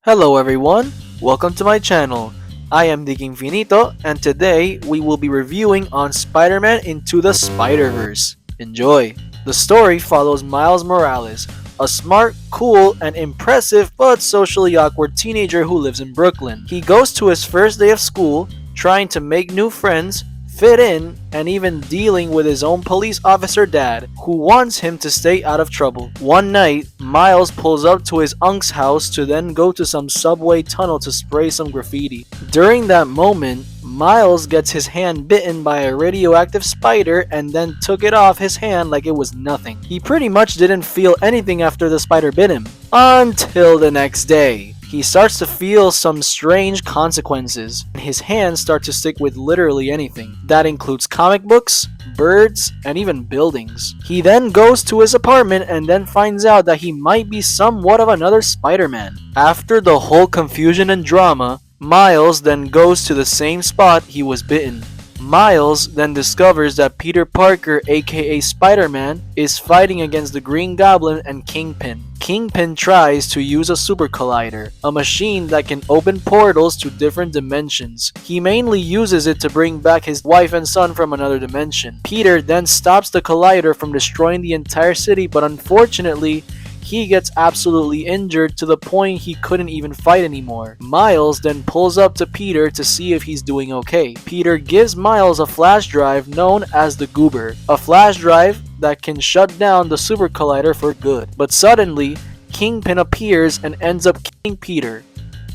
Hello everyone, welcome to my channel. I am DIEGUIN-FINITO and today we will be reviewing on Spider-Man Into the Spiderverse. Enjoy! The story follows Miles Morales, a smart, cool, and impressive but socially awkward teenager who lives in Brooklyn. He goes to his first day of school, trying to make new friends, fit in, and even dealing with his own police officer dad, who wants him to stay out of trouble. One night, Miles pulls up to his uncle's house to then go to some subway tunnel to spray some graffiti. During that moment, Miles gets his hand bitten by a radioactive spider and then took it off his hand like it was nothing. He pretty much didn't feel anything after the spider bit him. Until the next day. He starts to feel some strange consequences. His hands start to stick with literally anything. That includes comic books, birds, and even buildings. He then goes to his apartment and then finds out that he might be somewhat of another Spider-Man. After the whole confusion and drama, Miles then goes to the same spot he was bitten. Miles then discovers that Peter Parker, aka Spider-Man, is fighting against the Green Goblin and Kingpin. Kingpin tries to use a super collider, a machine that can open portals to different dimensions. He mainly uses it to bring back his wife and son from another dimension. Peter then stops the collider from destroying the entire city, but unfortunately, he gets absolutely injured to the point he couldn't even fight anymore. Miles then pulls up to Peter to see if he's doing okay. Peter gives Miles a flash drive known as the Goober, a flash drive that can shut down the super collider for good. But suddenly, Kingpin appears and ends up killing Peter,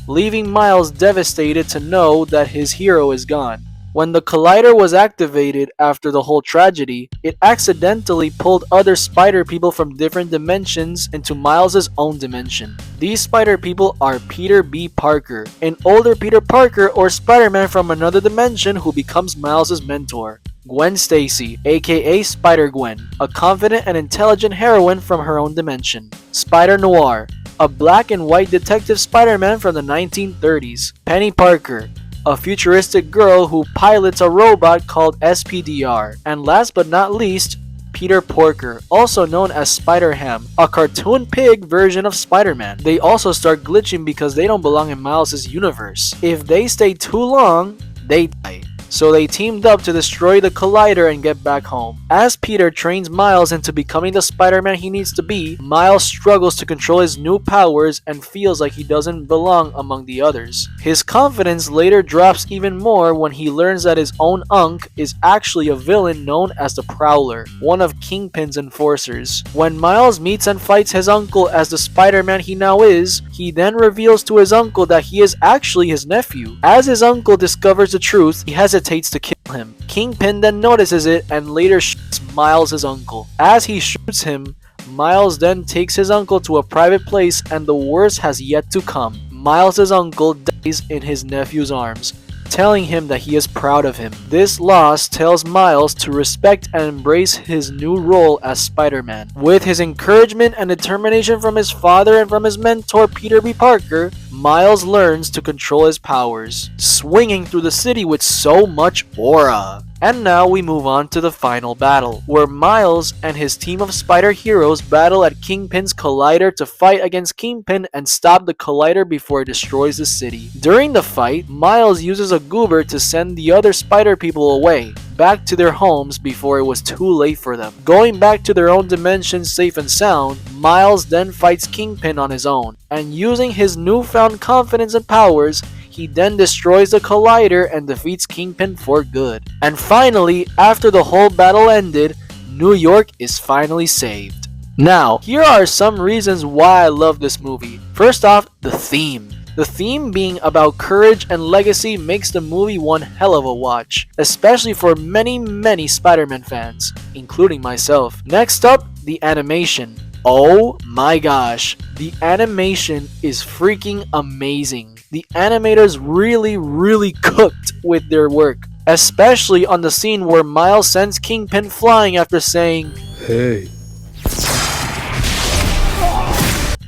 leaving Miles devastated to know that his hero is gone. When the collider was activated after the whole tragedy, it accidentally pulled other spider people from different dimensions into Miles' own dimension. These spider people are Peter B. Parker, an older Peter Parker or Spider-Man from another dimension who becomes Miles' mentor. Gwen Stacy, aka Spider-Gwen, a confident and intelligent heroine from her own dimension. Spider-Noir, a black and white detective Spider-Man from the 1930s. Penny Parker, a futuristic girl who pilots a robot called SPDR. And last but not least, Peter Porker, also known as Spider-Ham, a cartoon pig version of Spider-Man. They also start glitching because they don't belong in Miles' universe. If they stay too long, they die. So they teamed up to destroy the collider and get back home. As Peter trains Miles into becoming the Spider-Man he needs to be, Miles struggles to control his new powers and feels like he doesn't belong among the others. His confidence later drops even more when he learns that his own uncle is actually a villain known as the Prowler, one of Kingpin's enforcers. When Miles meets and fights his uncle as the Spider-Man he now is, he then reveals to his uncle that he is actually his nephew. As his uncle discovers the truth, he hesitates to kill him. Kingpin then notices it and later shoots Miles' uncle. As he shoots him, Miles then takes his uncle to a private place and the worst has yet to come. Miles' uncle dies in his nephew's arms, telling him that he is proud of him. This loss tells Miles to respect and embrace his new role as Spider-Man. With his encouragement and determination from his father and from his mentor Peter B. Parker, Miles learns to control his powers, swinging through the city with so much aura. And now we move on to the final battle, where Miles and his team of spider heroes battle at Kingpin's collider to fight against Kingpin and stop the collider before it destroys the city. During the fight, Miles uses a goober to send the other spider people away, back to their homes before it was too late for them. Going back to their own dimension safe and sound, Miles then fights Kingpin on his own, and using his newfound confidence and powers, he then destroys the collider and defeats Kingpin for good. And finally, after the whole battle ended, New York is finally saved. Now, here are some reasons why I love this movie. First off, the theme. The theme being about courage and legacy makes the movie one hell of a watch, especially for many Spider-Man fans, including myself. Next up, the animation. Oh my gosh, the animation is freaking amazing. The animators really cooked with their work, especially on the scene where Miles sends Kingpin flying after saying, "Hey."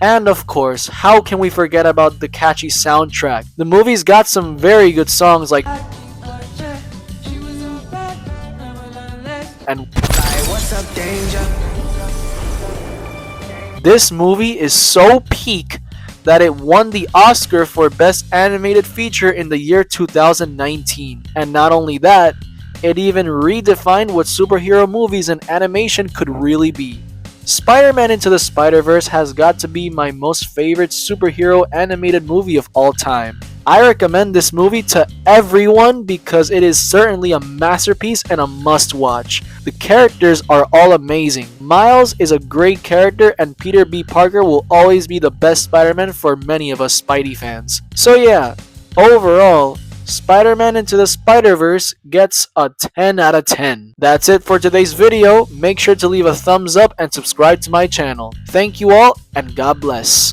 And of course, how can we forget about the catchy soundtrack? The movie's got some very good songs like and this movie is so peak that it won the Oscar for Best Animated Feature in the year 2019. And not only that, it even redefined what superhero movies and animation could really be. Spider-Man Into the Spider-Verse has got to be my most favorite superhero animated movie of all time. I recommend this movie to everyone because it is certainly a masterpiece and a must-watch. The characters are all amazing. Miles is a great character and Peter B. Parker will always be the best Spider-Man for many of us Spidey fans. So yeah, overall, Spider-Man Into the Spider-Verse gets a 10 out of 10. That's it for today's video. Make sure to leave a thumbs up and subscribe to my channel. Thank you all and God bless.